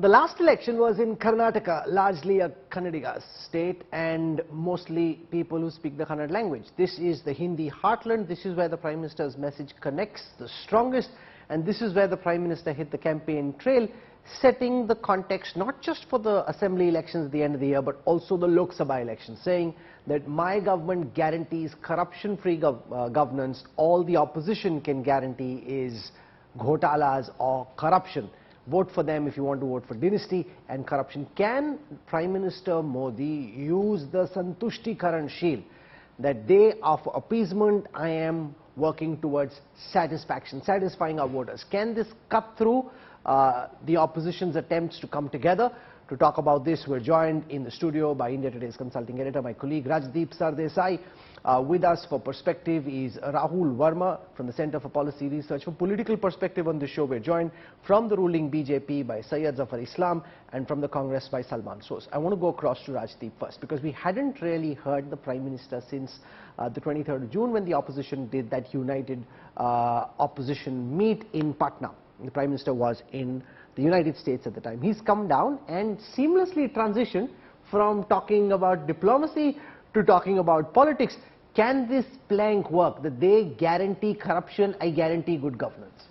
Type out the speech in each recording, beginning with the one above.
The last election was in Karnataka, largely a Kannadiga state and mostly people who speak the Kannada language. This is the Hindi heartland. This is where the Prime Minister's message connects the strongest, and this is where the Prime Minister hit the campaign trail, setting the context not just for the assembly elections at the end of the year, but also the Lok Sabha elections, saying that my government guarantees corruption-free governance. All the opposition can guarantee is ghotalas or corruption. Vote for them if you want to vote for dynasty and corruption. Can Prime Minister Modi use the Santushti Shield, that day of appeasement, I am working towards satisfaction, satisfying our voters? Can this cut through the opposition's attempts to come together? To talk about this, we're joined in the studio by India Today's consulting editor, my colleague Rajdeep Sardesai. With us for perspective is Rahul Verma from the Center for Policy Research. For political perspective on this show, we're joined from the ruling BJP by Syed Zafar Islam and from the Congress by Salman Soos. I want to go across to Rajdeep first, because we hadn't really heard the Prime Minister since the 23rd of June when the opposition did that united opposition meet in Patna. The Prime Minister was in the United States at the time. He's come down and seamlessly transitioned from talking about diplomacy to talking about politics. Can this plank work, that they guarantee corruption, I guarantee good governance?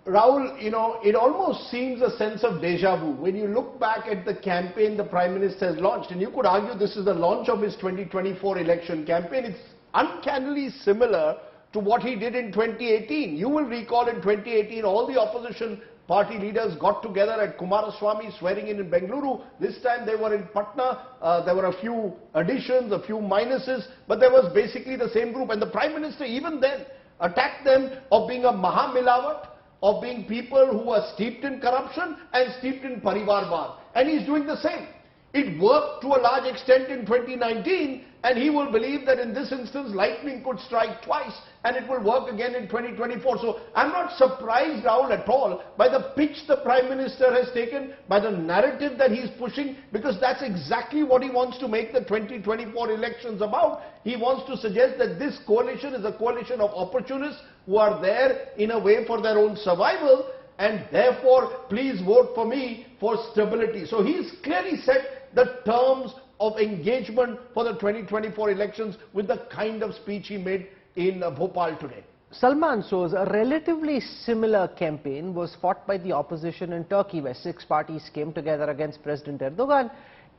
Rahul, you know, it almost seems a sense of deja vu. When you look back at the campaign the Prime Minister has launched, and you could argue this is the launch of his 2024 election campaign, it's uncannily similar to what he did in 2018. You will recall in 2018, all the opposition party leaders got together at Kumaraswamy swearing in Bengaluru. This time they were in Patna. There were a few additions, a few minuses, but there was basically the same group. And the Prime Minister even then attacked them of being a Mahamilawat, of being people who are steeped in corruption and steeped in Parivarvad. And he's doing the same. It worked to a large extent in 2019, and he will believe that in this instance lightning could strike twice and it will work again in 2024. So I'm not surprised, Rahul, at all by the pitch the Prime Minister has taken, by the narrative that he's pushing, because that's exactly what he wants to make the 2024 elections about. He wants to suggest that this coalition is a coalition of opportunists who are there in a way for their own survival, and therefore please vote for me for stability. So he's clearly set the terms of engagement for the 2024 elections with the kind of speech he made in Bhopal today. Salman Soos, a relatively similar campaign was fought by the opposition in Turkey, where 6 parties came together against President Erdogan.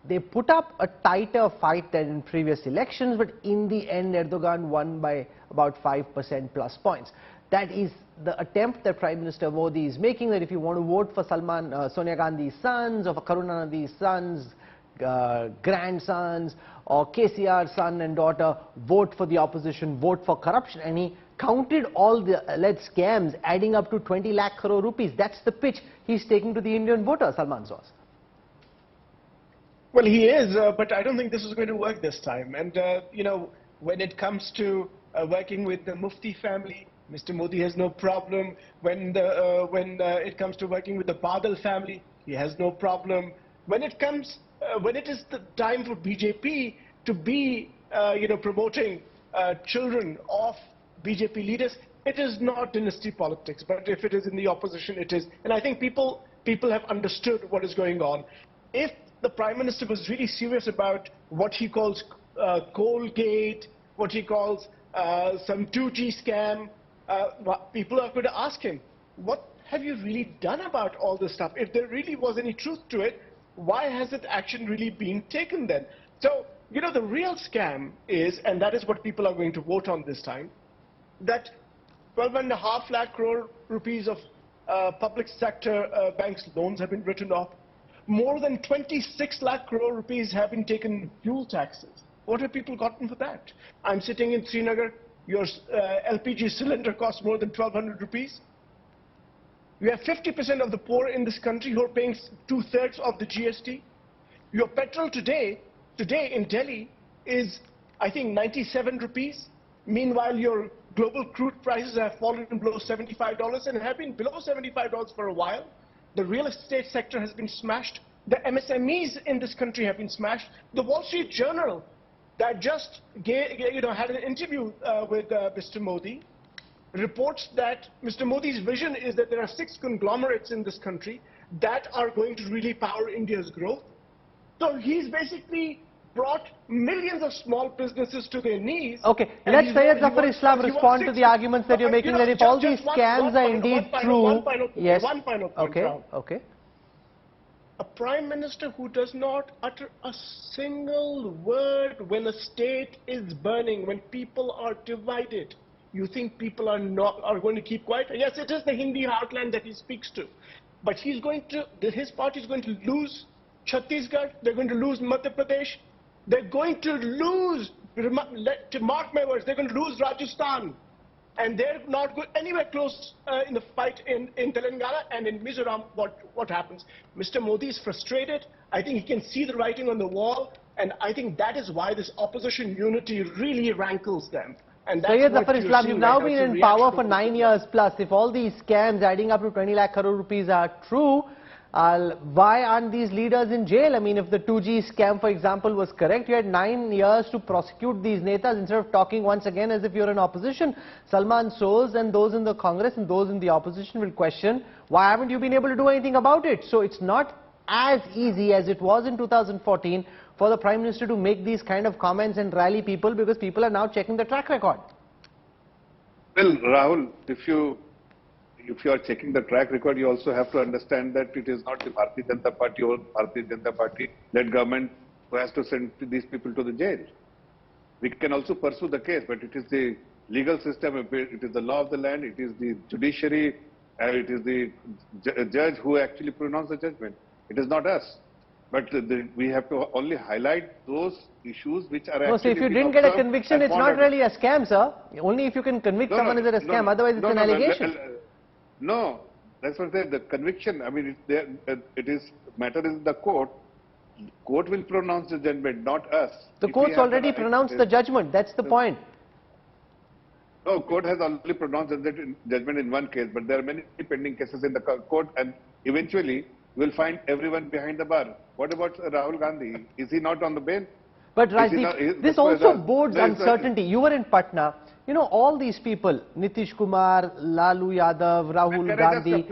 They put up a tighter fight than in previous elections, but in the end Erdogan won by about 5% plus points. That is the attempt that Prime Minister Modi is making, that if you want to vote for Sonia Gandhi's sons or for Karunanidhi's sons, grandsons, or KCR's son and daughter, vote for the opposition, vote for corruption. And he counted all the alleged scams adding up to 20 lakh crore rupees. That's the pitch he's taking to the Indian voter, Salman Soos. Well, he is, but I don't think this is going to work this time. And, you know, when it comes to working with the Mufti family, Mr. Modi has no problem. When it comes to working with the Badal family, he has no problem. When it is the time for BJP to be, you know, promoting children of BJP leaders, it is not dynasty politics. But if it is in the opposition, it is. And I think people have understood what is going on. If the Prime Minister was really serious about what he calls Colgate, what he calls some 2G scam, people are going to ask him, what have you really done about all this stuff? If there really was any truth to it, why hasn't action really been taken then? So, you know, the real scam is, and that is what people are going to vote on this time, that 12.5 lakh crore rupees of public sector banks loans have been written off. More than 26 lakh crore rupees have been taken in fuel taxes. What have people gotten for that? I'm sitting in Srinagar. Your LPG cylinder costs more than 1,200 rupees. You have 50% of the poor in this country who are paying 2/3 of the GST. Your petrol today in Delhi is, I think, 97 rupees. Meanwhile, your global crude prices have fallen below $75 and have been below $75 for a while. The real estate sector has been smashed. The MSMEs in this country have been smashed. The Wall Street Journal that just had an interview with Mr. Modi reports that Mr. Modi's vision is that there are 6 conglomerates in this country that are going to really power India's growth. So he's basically brought millions of small businesses to their knees. Okay, let Syed Zafar Islam respond to the arguments that you're making, that if all these scams are indeed true. Yes. One final point. Okay. A prime minister who does not utter a single word when a state is burning, when people are divided. You think people are going to keep quiet? Yes, it is the Hindi heartland that he speaks to. But his party is going to lose Chhattisgarh, they're going to lose Madhya Pradesh, they're going to lose, to mark my words, they're going to lose Rajasthan. And they're not going anywhere close in the fight in Telangana and in Mizoram. What happens? Mr. Modi is frustrated. I think he can see the writing on the wall. And I think that is why this opposition unity really rankles them. And that's Syed Zafar Islam, you've now been in power for 9 years plus. If all these scams adding up to 20 lakh crore rupees are true, why aren't these leaders in jail? I mean, if the 2G scam, for example, was correct, you had 9 years to prosecute these netas instead of talking once again as if you're in opposition. Salman Soz and those in the Congress and those in the opposition will question, why haven't you been able to do anything about it? So it's not as easy as it was in 2014 for the Prime Minister to make these kind of comments and rally people, because people are now checking the track record. Well, Rahul, if you are checking the track record, you also have to understand that it is not the Bharatiya Janata Party or Bharatiya Janata Party-led government who has to send these people to the jail. We can also pursue the case, but it is the legal system, it is the law of the land, it is the judiciary, and it is the judge who actually pronounced the judgment. It is not us. But we have to only highlight those issues which are actually... No, so if you didn't get a conviction, it's not really a scam, sir. Only if you can convict someone is it a scam, otherwise it's an allegation. No, that's what I said. The conviction, I mean, matter is in the court. Court will pronounce the judgment, not us. The court's already pronounced the judgment. That's the point. No, court has already pronounced judgment in one case, but there are many pending cases in the court, and eventually we'll find everyone behind the bar. What about Rahul Gandhi? Is he not on the bail? But Rajdeep, this also bodes uncertainty. You were in Patna. You know, all these people, Nitish Kumar, Lalu Yadav, Rahul Gandhi.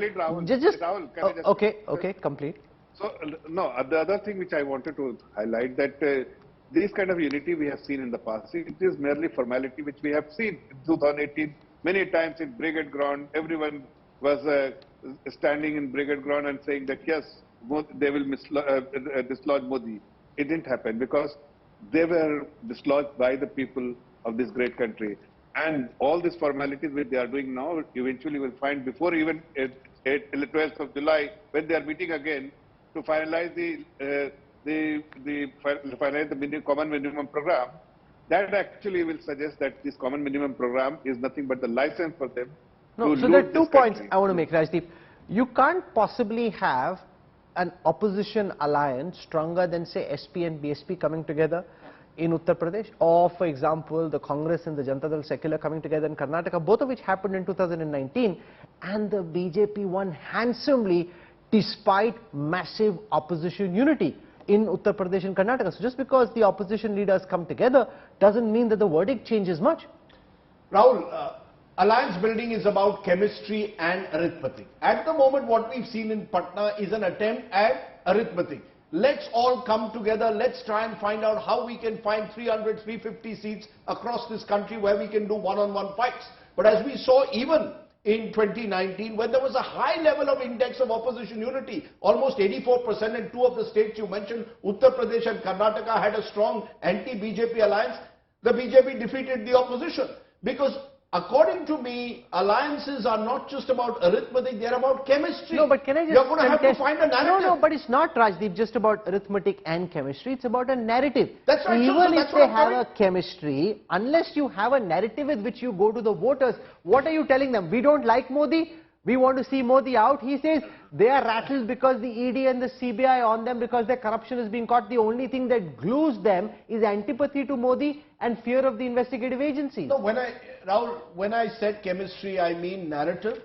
Okay, complete. So, no, the other thing which I wanted to highlight that this kind of unity we have seen in the past. It is merely formality which we have seen in 2018. Many times in Brigade Ground, everyone was standing in Brigade Ground and saying that yes, they will dislodge Modi. It didn't happen because they were dislodged by the people of this great country. And all these formalities which they are doing now, eventually will find before even 12th of July, when they are meeting again to finalize the common minimum program, that actually will suggest that this common minimum program is nothing but the license for them. No, so there are 2 points I want to make, Rajdeep. You can't possibly have an opposition alliance stronger than, say, SP and BSP coming together in Uttar Pradesh, or, for example, the Congress and the Janata Dal Secular coming together in Karnataka, both of which happened in 2019, and the BJP won handsomely despite massive opposition unity in Uttar Pradesh and Karnataka. So just because the opposition leaders come together doesn't mean that the verdict changes much. Rahul, alliance building is about chemistry and arithmetic. At the moment, what we've seen in Patna is an attempt at arithmetic. Let's all come together. Let's try and find out how we can find 300, 350 seats across this country where we can do one-on-one fights. But as we saw even in 2019, when there was a high level of index of opposition unity, almost 84% in 2 of the states you mentioned, Uttar Pradesh and Karnataka, had a strong anti-BJP alliance, the BJP defeated the opposition. Because according to me, alliances are not just about arithmetic, they're about chemistry. No, but can I just You're going to have to find a narrative. No, but it's not, Rajdeep, just about arithmetic and chemistry. It's about a narrative. That's right. Even if they have a chemistry, unless you have a narrative with which you go to the voters, what are you telling them? We don't like Modi. We want to see Modi out. He says they are rattled because the ED and the CBI on them because their corruption is being caught. The only thing that glues them is antipathy to Modi and fear of the investigative agencies. No, Rahul, when I said chemistry, I mean narrative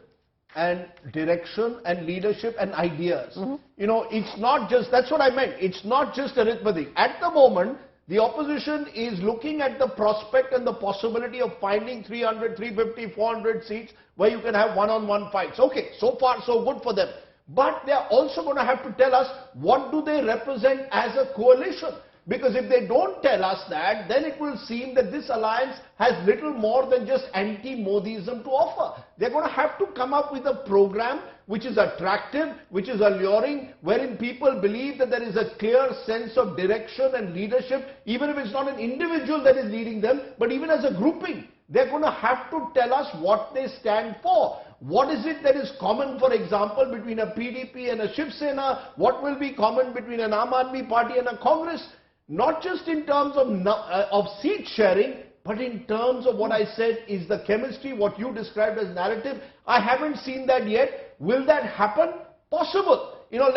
and direction and leadership and ideas. You know, it's not just, that's what I meant. It's not just arithmetic. At the moment, the opposition is looking at the prospect and the possibility of finding 300, 350, 400 seats where you can have one-on-one fights. Okay, so far so good for them. but they are also going to have to tell us what do they represent as a coalition. Because if they don't tell us that, then it will seem that this alliance has little more than just anti-Modism to offer. They're going to have to come up with a program which is attractive, which is alluring, wherein people believe that there is a clear sense of direction and leadership, even if it's not an individual that is leading them, but even as a grouping. They're going to have to tell us what they stand for. What is it that is common, for example, between a PDP and a Shiv Sena? What will be common between an Aam Aadmi Party and a Congress? Not just in terms of seat sharing, but in terms of what I said is the chemistry, what you described as narrative. I haven't seen that yet. Will that happen? Possible. You know,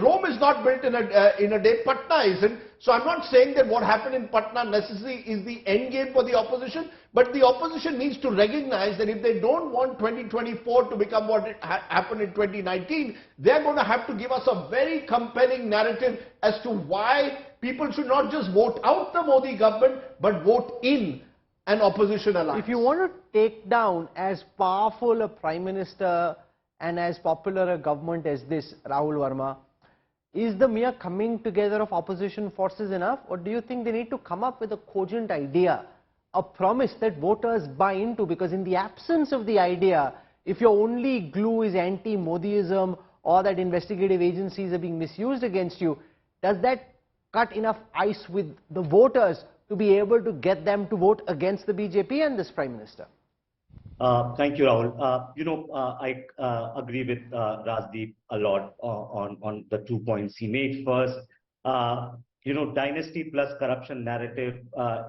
Rome is not built in a day. Patna isn't. So I'm not saying that what happened in Patna necessarily is the end game for the opposition, but the opposition needs to recognize that if they don't want 2024 to become what happened in 2019, they're going to have to give us a very compelling narrative as to why people should not just vote out the Modi government, but vote in an opposition alliance. If you want to take down as powerful a Prime Minister and as popular a government as this, Rahul Verma, is the mere coming together of opposition forces enough, or do you think they need to come up with a cogent idea, a promise that voters buy into? Because in the absence of the idea, if your only glue is anti-Modiism or that investigative agencies are being misused against you, does that cut enough ice with the voters to be able to get them to vote against the BJP and this Prime Minister? Thank you, Rahul. I agree with Rajdeep a lot on the 2 points he made. First, dynasty plus corruption narrative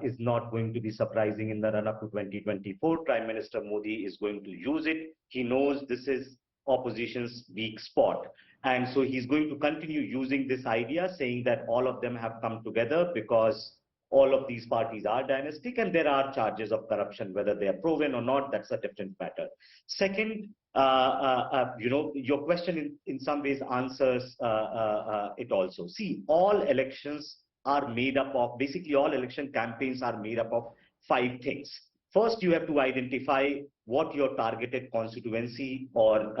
is not going to be surprising in the run-up to 2024. Prime Minister Modi is going to use it. He knows this is opposition's weak spot. And so he's going to continue using this idea, saying that all of them have come together because all of these parties are dynastic and there are charges of corruption. Whether they are proven or not, that's a different matter. Second, your question in some ways answers it also. See, all elections are made up of, basically all election campaigns are made up of 5 things. First, you have to identify what your targeted constituency or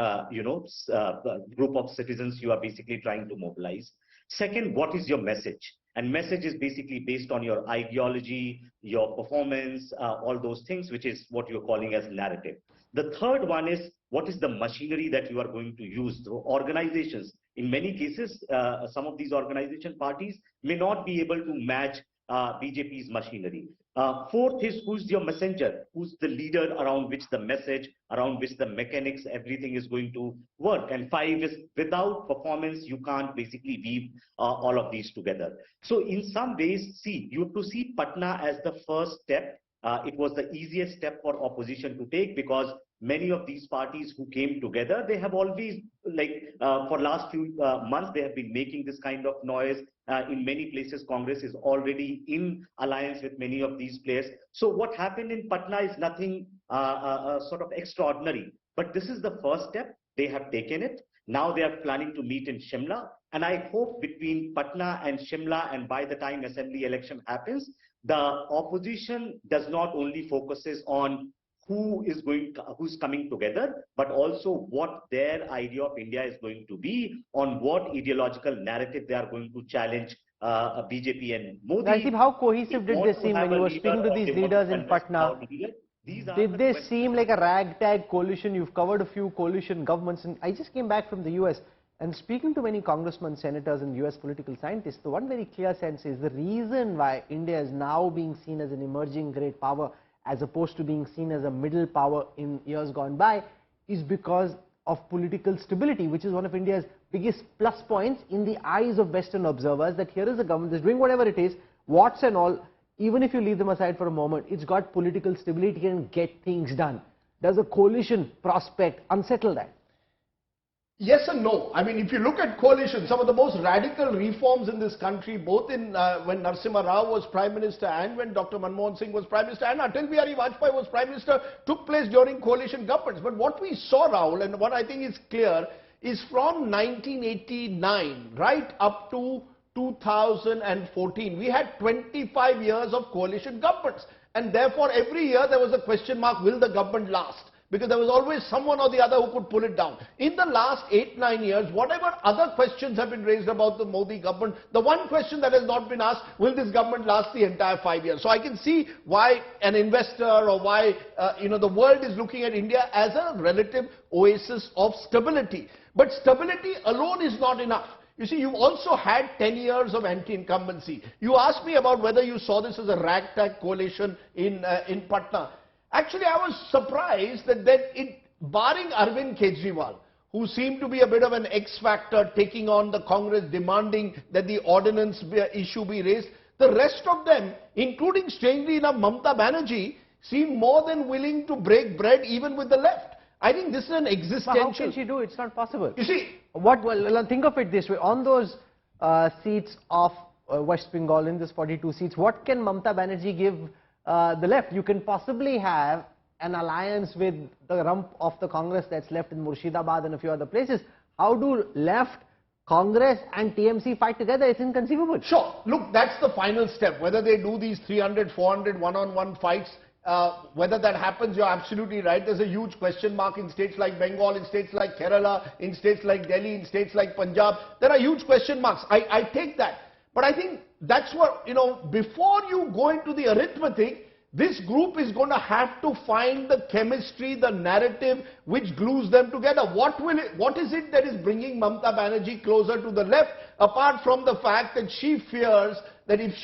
group of citizens you are basically trying to mobilize. Second, what is your message? And message is basically based on your ideology, your performance, all those things, which is what you're calling as narrative. The third one is, what is the machinery that you are going to use? The organizations, in many cases, some of these organization parties may not be able to match BJP's machinery. Fourth is, who's your messenger? Who's the leader around which the message, around which the mechanics, everything is going to work? And 5 is, without performance, you can't basically weave all of these together. So in some ways, see, you have to see Patna as the first step. It was the easiest step for opposition to take because many of these parties who came together, they have always, for last few months, they have been making this kind of noise. In many places, Congress is already in alliance with many of these players. So what happened in Patna is nothing sort of extraordinary. But this is the first step. They have taken it. Now they are planning to meet in Shimla. And I hope between Patna and Shimla, and by the time assembly election happens, the opposition does not only focuses on who's coming together, but also what their idea of India is going to be, on what ideological narrative they are going to challenge BJP and Modi. Rajiv, how cohesive did they seem when you were speaking to these leaders in Patna? Did they seem like a ragtag coalition? You've covered a few coalition governments, and I just came back from the US, and speaking to many congressmen, senators, and US political scientists, the one very clear sense is the reason why India is now being seen as an emerging great power as opposed to being seen as a middle power in years gone by is because of political stability, which is one of India's biggest plus points in the eyes of Western observers, that here is a government that's doing whatever it is, warts and all, even if you leave them aside for a moment, it's got political stability and get things done. Does a coalition prospect unsettle that? Yes and no. I mean, if you look at coalition, some of the most radical reforms in this country, both in when Narasimha Rao was Prime Minister and when Dr. Manmohan Singh was Prime Minister and Atal Bihari Vajpayee was Prime Minister, took place during coalition governments. But what we saw, Rahul, and what I think is clear, is from 1989 right up to 2014, we had 25 years of coalition governments. And therefore, every year there was a question mark, will the government last? because there was always someone or the other who could pull it down. In the last 8-9 years, whatever other questions have been raised about the Modi government, the one question that has not been asked, will this government last the entire 5 years? So I can see why an investor or why the world is looking at India as a relative oasis of stability. But stability alone is not enough. You see, you've also had 10 years of anti-incumbency. You asked me about whether you saw this as a ragtag coalition in Patna. Actually, I was surprised that barring Arvind Kejriwal, who seemed to be a bit of an X-factor taking on the Congress, demanding that the ordinance issue be raised, the rest of them, including strangely enough Mamata Banerjee, seemed more than willing to break bread even with the left. I think this is an existential... But how can she do it? It's not possible. You see... Well, think of it this way. On those seats of West Bengal, in this 42 seats, what can Mamata Banerjee give the left? You can possibly have an alliance with the rump of the Congress that's left in Murshidabad and a few other places. How do left, Congress and TMC fight together? It's inconceivable. Sure. Look, that's the final step. Whether they do these 300, 400 one-on-one fights, whether that happens, you're absolutely right. There's a huge question mark in states like Bengal, in states like Kerala, in states like Delhi, in states like Punjab. There are huge question marks. I take that. But I think that's what, before you go into the arithmetic, this group is going to have to find the chemistry, the narrative which glues them together. What is it that is bringing Mamata Banerjee closer to the left, apart from the fact that she fears that if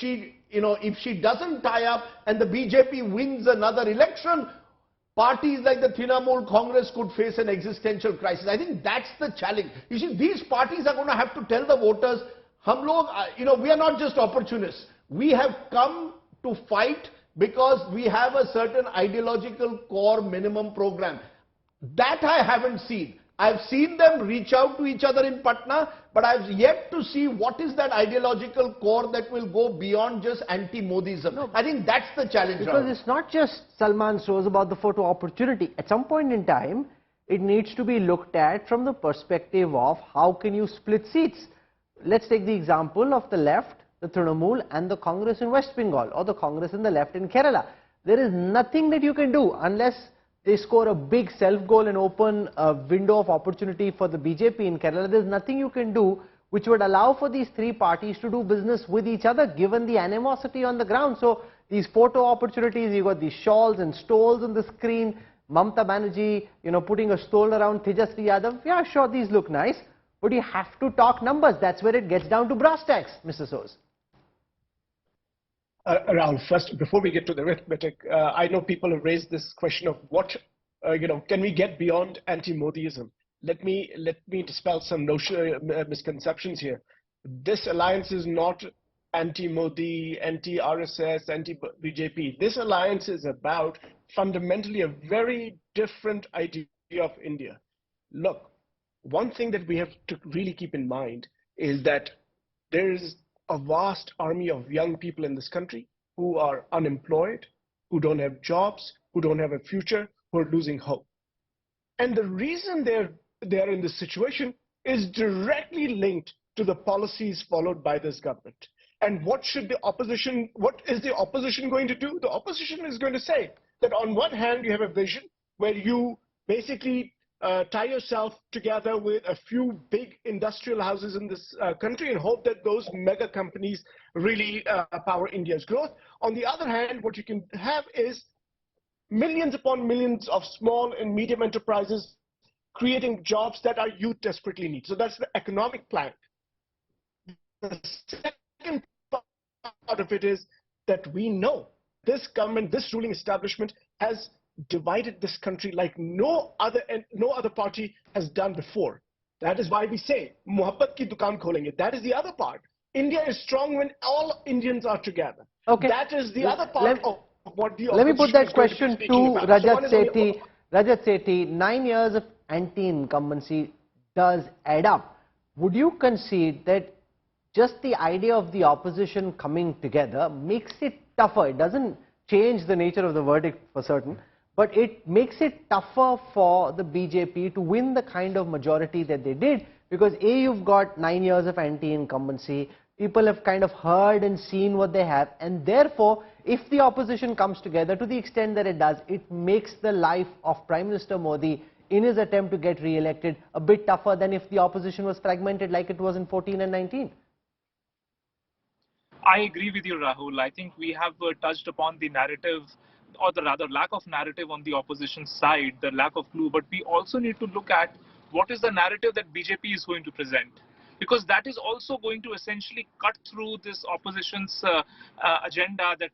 she doesn't tie up and the BJP wins another election, parties like the Trinamool Congress could face an existential crisis. I think that's the challenge. You see, these parties are going to have to tell the voters, we are not just opportunists. We have come to fight because we have a certain ideological core minimum program. That I haven't seen. I've seen them reach out to each other in Patna, but I've yet to see what is that ideological core that will go beyond just anti-Modism. No, I think that's the challenge. Because it's not just Salman Soz about the photo opportunity. At some point in time, it needs to be looked at from the perspective of how can you split seats. Let's take the example of the left, the Trinamool and the Congress in West Bengal, or the Congress in the left in Kerala. There is nothing that you can do unless they score a big self-goal and open a window of opportunity for the BJP in Kerala. There's nothing you can do which would allow for these three parties to do business with each other, given the animosity on the ground. So these photo opportunities, you got these shawls and stoles on the screen, Mamata Banerjee, putting a stole around Tejasvi Yadav. Yeah, sure, these look nice, but you have to talk numbers. That's where it gets down to brass tacks, Mr. Soz. Rahul, first, before we get to the arithmetic, I know people have raised this question of what, can we get beyond anti-Modiism? Let me dispel some misconceptions here. This alliance is not anti-Modi, anti-RSS, anti-BJP. This alliance is about fundamentally a very different idea of India. Look, one thing that we have to really keep in mind is that there is a vast army of young people in this country who are unemployed, who don't have jobs, who don't have a future, who are losing hope. And the reason they are in this situation is directly linked to the policies followed by this government. And what is the opposition going to do? The opposition is going to say that on one hand, you have a vision where you basically tie yourself together with a few big industrial houses in this country and hope that those mega companies really power India's growth. On the other hand, what you can have is millions upon millions of small and medium enterprises creating jobs that our youth desperately need. So that's the economic plan. The second part of it is that we know this government, this ruling establishment has divided this country like no other party has done before. That is why we say, Muhabbat ki dukaan kholenge. That is the other part. India is strong when all Indians are together. Okay. That is the other part of what the Let me put that question to Rajat Sethi. Sethi. Rajat Sethi, 9 years of anti-incumbency does add up. Would you concede that just the idea of the opposition coming together makes it tougher? It doesn't change the nature of the verdict for certain, but it makes it tougher for the BJP to win the kind of majority that they did, because you've got 9 years of anti-incumbency, people have kind of heard and seen what they have, and therefore if the opposition comes together to the extent that it does, it makes the life of Prime Minister Modi in his attempt to get re-elected a bit tougher than if the opposition was fragmented like it was in 14 and 19. I agree with you, Rahul. I think we have touched upon the narrative, or the rather lack of narrative on the opposition side, the lack of clue, but we also need to look at what is the narrative that BJP is going to present. Because that is also going to essentially cut through this opposition's agenda that,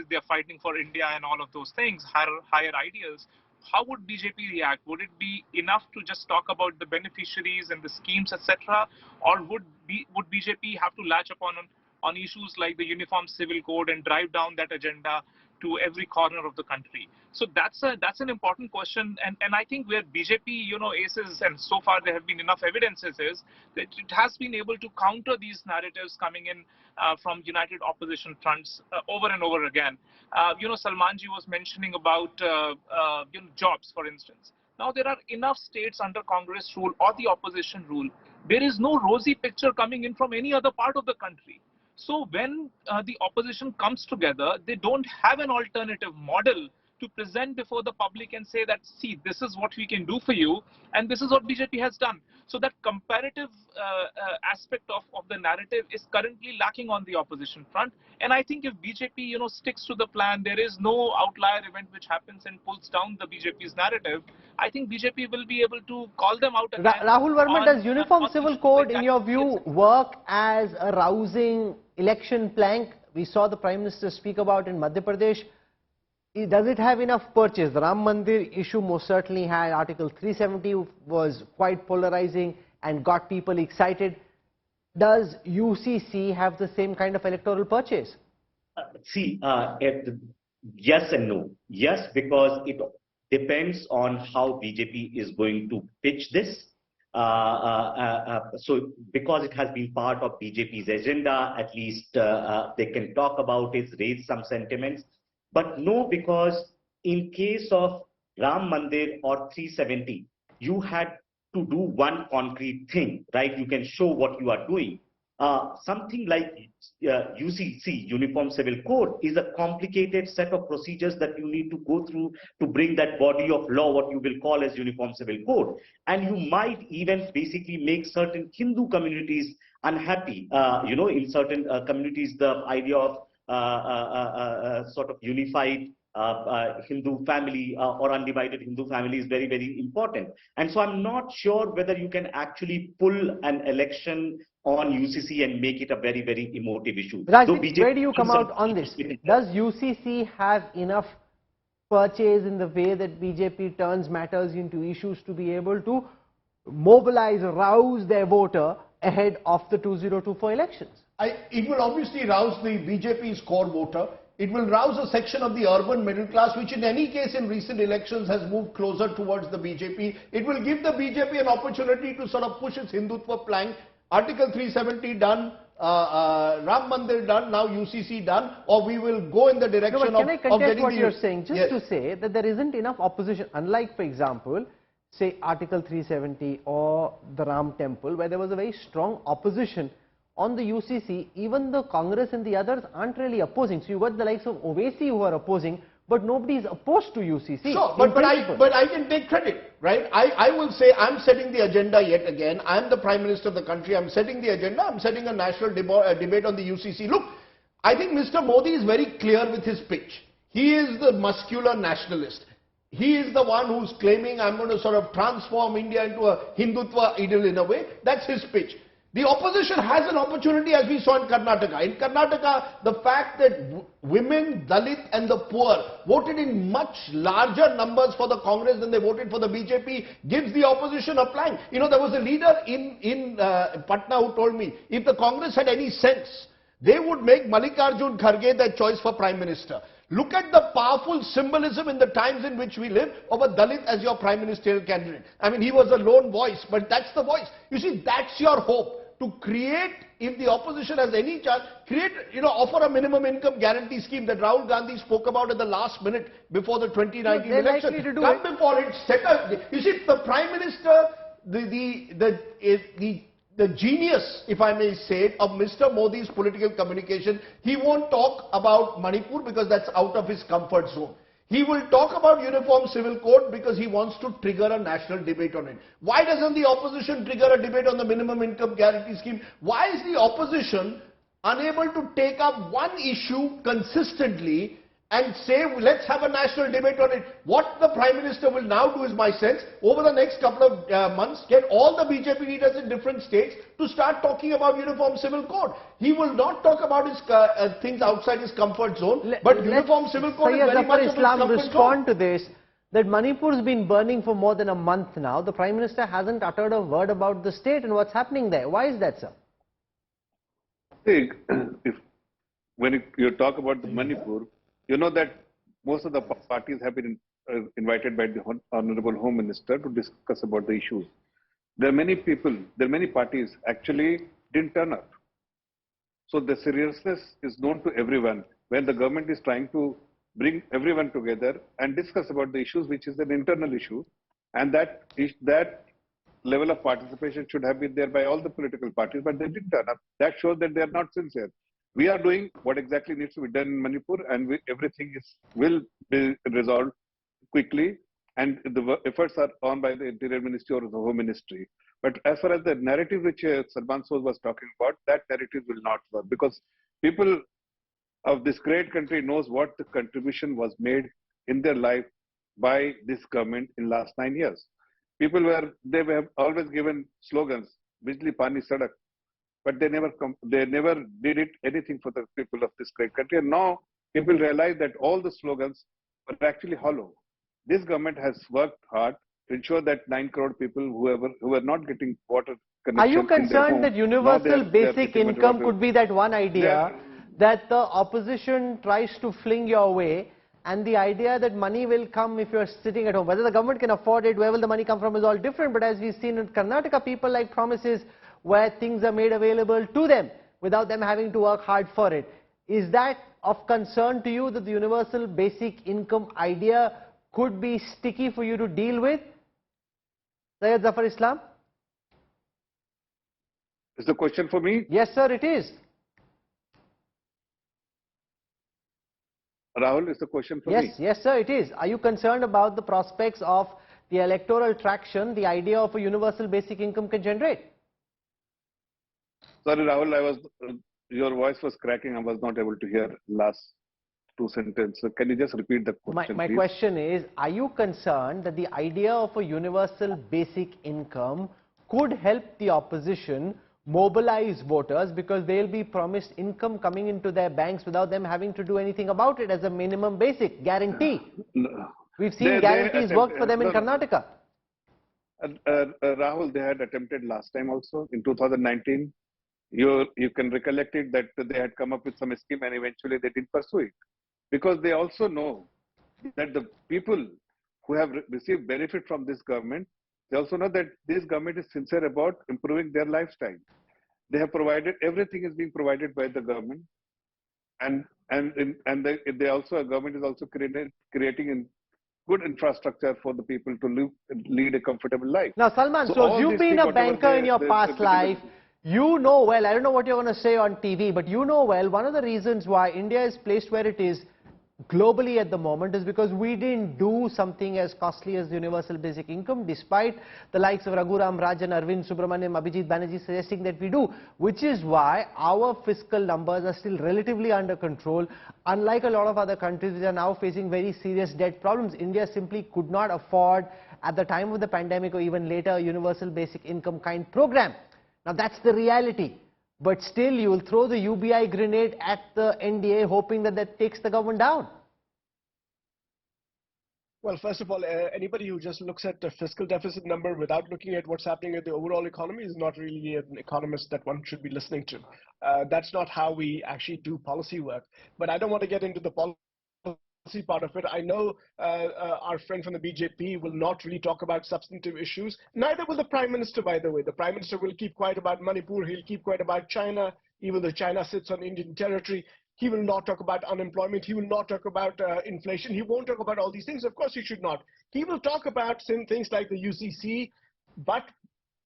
they're fighting for India and all of those things, higher ideals. How would BJP react? Would it be enough to just talk about the beneficiaries and the schemes, etc., or would BJP have to latch upon on issues like the Uniform Civil Code and drive down that agenda to every corner of the country? So that's an important question, and I think where BJP aces, and so far there have been enough evidences, is that it has been able to counter these narratives coming in from united opposition fronts over and over again. Salmanji was mentioning about jobs, for instance. Now there are enough states under Congress rule or the opposition rule. There is no rosy picture coming in from any other part of the country. So when the opposition comes together, they don't have an alternative model to present before the public and say that, see, this is what we can do for you, and this is what BJP has done. So that comparative aspect of the narrative is currently lacking on the opposition front. And I think if BJP, sticks to the plan, there is no outlier event which happens and pulls down the BJP's narrative, I think BJP will be able to call them out again. Rahul Verma, does Uniform Civil Code, in your view, work as a rousing election plank? We saw the Prime Minister speak about in Madhya Pradesh. Does it have enough purchase? The Ram Mandir issue most certainly had. Article 370 was quite polarizing and got people excited. Does UCC have the same kind of electoral purchase? Yes and no. Yes, because it depends on how BJP is going to pitch this. So because it has been part of BJP's agenda, at least they can talk about it, raise some sentiments. But no, because in case of Ram Mandir or 370, you had to do one concrete thing, right? You can show what you are doing. Something like UCC, Uniform Civil Code, is a complicated set of procedures that you need to go through to bring that body of law, what you will call as Uniform Civil Code. And you might even basically make certain Hindu communities unhappy. In certain communities, the idea of sort of unified Hindu family or undivided Hindu family is very, very important. And so I'm not sure whether you can actually pull an election on UCC and make it a very, very emotive issue. Rajdeep, where do you come out on this? Does UCC have enough purchase in the way that BJP turns matters into issues to be able to mobilize, rouse their voter ahead of the 2024 elections? It will obviously rouse the BJP's core voter. It will rouse a section of the urban middle class, which in any case in recent elections has moved closer towards the BJP. It will give the BJP an opportunity to sort of push its Hindutva plank. Article 370 done, Ram Mandir done, now UCC done, or we will go in the direction of getting what you're saying, just yes. to say that there isn't enough opposition, unlike, for example, say Article 370 or the Ram Temple, where there was a very strong opposition. On the UCC, even the Congress and the others aren't really opposing. So you got the likes of Owaisi who are opposing, but nobody is opposed to UCC. Sure, but I can take credit, right? I will say I'm setting the agenda yet again. I'm the Prime Minister of the country. I'm setting the agenda. I'm setting a national debate on the UCC. Look, I think Mr. Modi is very clear with his pitch. He is the muscular nationalist. He is the one who's claiming I'm going to sort of transform India into a Hindutva ideal in a way. That's his pitch. The opposition has an opportunity, as we saw in Karnataka. In Karnataka, the fact that women, Dalit and the poor voted in much larger numbers for the Congress than they voted for the BJP gives the opposition a plank. There was a leader in Patna who told me, if the Congress had any sense, they would make Mallikarjun Kharge their choice for Prime Minister. Look at the powerful symbolism in the times in which we live of a Dalit as your Prime Ministerial candidate. I mean, he was a lone voice, but that's the voice. You see, that's your hope. To create, if the opposition has any chance, offer a minimum income guarantee scheme that Rahul Gandhi spoke about at the last minute before the 2019 election. Come before it, you see, the Prime Minister, the the genius, if I may say it, of Mr. Modi's political communication. He won't talk about Manipur because that's out of his comfort zone. He will talk about Uniform Civil Code because he wants to trigger a national debate on it. Why doesn't the opposition trigger a debate on the minimum income guarantee scheme? Why is the opposition unable to take up one issue consistently and say, let's have a national debate on it? What the Prime Minister will now do, is my sense, over the next couple of months, get all the BJP leaders in different states to start talking about Uniform Civil Code. He will not talk about his things outside his comfort zone, but Uniform Civil Code is very much of his comfort respond zone. to this, that Manipur has been burning for more than a month now. The Prime Minister hasn't uttered a word about the state and what's happening there. Why is that, sir? See, when you talk about the Manipur, you know that most of the parties have been invited by the Honorable Home Minister to discuss about the issues. There are many people, there are many parties actually didn't turn up. So the seriousness is known to everyone when the government is trying to bring everyone together and discuss about the issues, which is an internal issue, and that level of participation should have been there by all the political parties, but they didn't turn up. That shows that they are not sincere. We are doing what exactly needs to be done in Manipur, and everything will be resolved quickly, and the efforts are on by the Interior Ministry or the Home Ministry. But as far as the narrative which Salman Sood was talking about, that narrative will not work, because people of this great country knows what the contribution was made in their life by this government in last 9 years. People they have always given slogans, Bijli Pani Sadak, but they never did anything for the people of this great country. And now people realize that all the slogans are actually hollow. This government has worked hard to ensure that 9 crore people who are not getting water connection. Are you concerned that universal basic income could be that one idea that the opposition tries to fling your way, and the idea that money will come if you're sitting at home? Whether the government can afford it, where will the money come from, is all different. But as we've seen in Karnataka, people like promises where things are made available to them without them having to work hard for it. Is that of concern to you, that the universal basic income idea could be sticky for you to deal with? Syed Zafar Islam? Is the question for me? Yes, sir, it is. Rahul, is the question for me? Yes, sir, it is. Are you concerned about the prospects of the electoral traction the idea of a universal basic income can generate? Sorry, Rahul, your voice was cracking. I was not able to hear last 2 sentences. Can you just repeat the question, My question is, are you concerned that the idea of a universal basic income could help the opposition mobilize voters, because they'll be promised income coming into their banks without them having to do anything about it as a minimum basic guarantee? We've seen guarantees work for them in Karnataka. Rahul, they had attempted last time also in 2019. You can recollect it that they had come up with some scheme and eventually they didn't pursue it, because they also know that the people who have received benefit from this government, they also know that this government is sincere about improving their lifestyle. They have provided, everything is being provided by the government, and they also, government is also creating good infrastructure for the people to lead a comfortable life. Now, Salman, so you've been a banker in your past life. You know well, I don't know what you're going to say on TV, but you know well, one of the reasons why India is placed where it is globally at the moment is because we didn't do something as costly as universal basic income, despite the likes of Raghuram Rajan, Arvind Subramaniam, Abhijit Banerjee suggesting that we do, which is why our fiscal numbers are still relatively under control, unlike a lot of other countries which are now facing very serious debt problems. India simply could not afford, at the time of the pandemic or even later, a universal basic income kind program. Now that's the reality. But still, you will throw the UBI grenade at the NDA, hoping that that takes the government down. Well, first of all, anybody who just looks at the fiscal deficit number without looking at what's happening with the overall economy is not really an economist that one should be listening to. That's not how we actually do policy work. But I don't want to get into the policy part of it. I know our friend from the BJP will not really talk about substantive issues. Neither will the Prime Minister, by the way. The Prime Minister will keep quiet about Manipur. He'll keep quiet about China. Even though China sits on Indian territory, he will not talk about unemployment. He will not talk about inflation. He won't talk about all these things. Of course, he should not. He will talk about some things like the UCC, but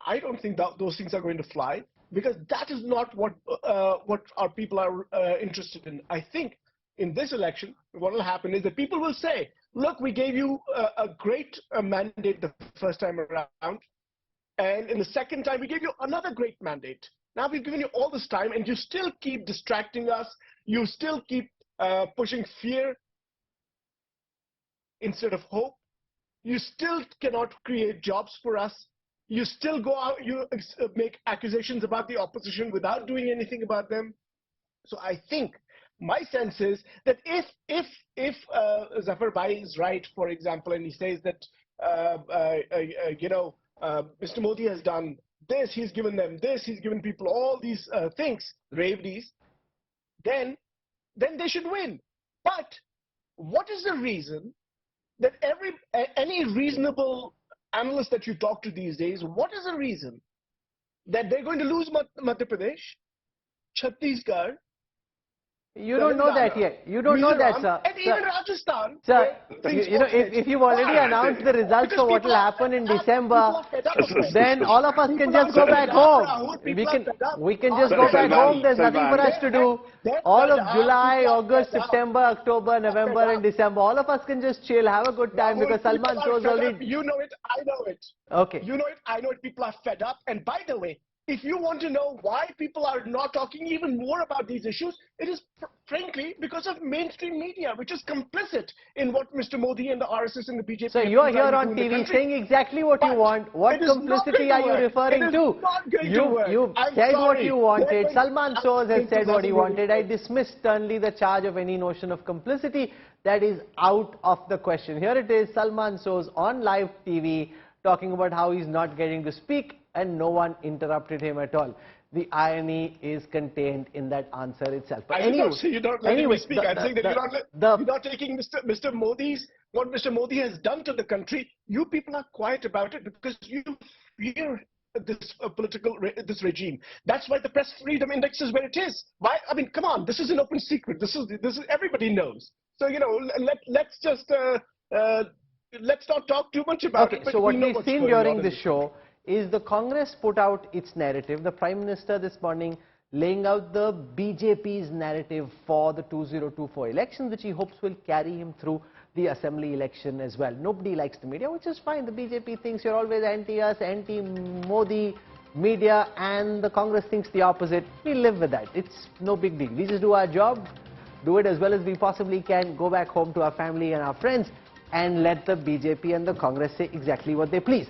I don't think that those things are going to fly, because that is not what our people are interested in. I think in this election, what will happen is that people will say, look, we gave you a great mandate the first time around, and in the second time, we gave you another great mandate. Now we've given you all this time, and you still keep distracting us. You still keep pushing fear instead of hope. You still cannot create jobs for us. You still go out, you make accusations about the opposition without doing anything about them. So I think my sense is that if Zafar Bhai is right, for example, and he says that Mr. Modi has done this, he's given them this, he's given people all these things, ravities, then they should win. But what is the reason that any reasonable analyst that you talk to these days, what is the reason that they're going to lose Madhya Pradesh, Chhattisgarh? You don't know that yet. You don't know that, sir. And even Rajasthan. Sir, if you've already announced the results for what will happen in December, then all of us can just go back home. We can just go back home. There's nothing for us to do. All of July, August, September, October, November and December, all of us can just chill, have a good time, because Salman shows already... You know it, I know it. Okay. You know it, I know it. People are fed up. And by the way, if you want to know why people are not talking even more about these issues, it is frankly because of mainstream media, which is complicit in what Mr. Modi and the RSS and the BJP. So you are here on TV saying exactly what you want. What complicity are you referring to? You said what you wanted. Salman Soz has said what he wanted. I dismiss sternly the charge of any notion of complicity. That is out of the question. Here it is, Salman Soz on live TV talking about how he's not getting to speak, and no one interrupted him at all. The irony is contained in that answer itself. But anyway, you're not letting me speak. I'm saying that you're not taking Mr. Modi's, what Mr. Modi has done to the country. You people are quiet about it because you fear this this regime. That's why the press freedom index is where it is. Why? I mean, come on, this is an open secret. This is everybody knows. So let's just let's not talk too much about it. Okay, so what we've seen during the show is the Congress put out its narrative. The Prime Minister this morning laying out the BJP's narrative for the 2024 elections, which he hopes will carry him through the assembly election as well. Nobody likes the media, which is fine. The BJP thinks you're always anti-us, anti-Modi media, and the Congress thinks the opposite. We live with that. It's no big deal. We just do our job, do it as well as we possibly can, go back home to our family and our friends, and let the BJP and the Congress say exactly what they please.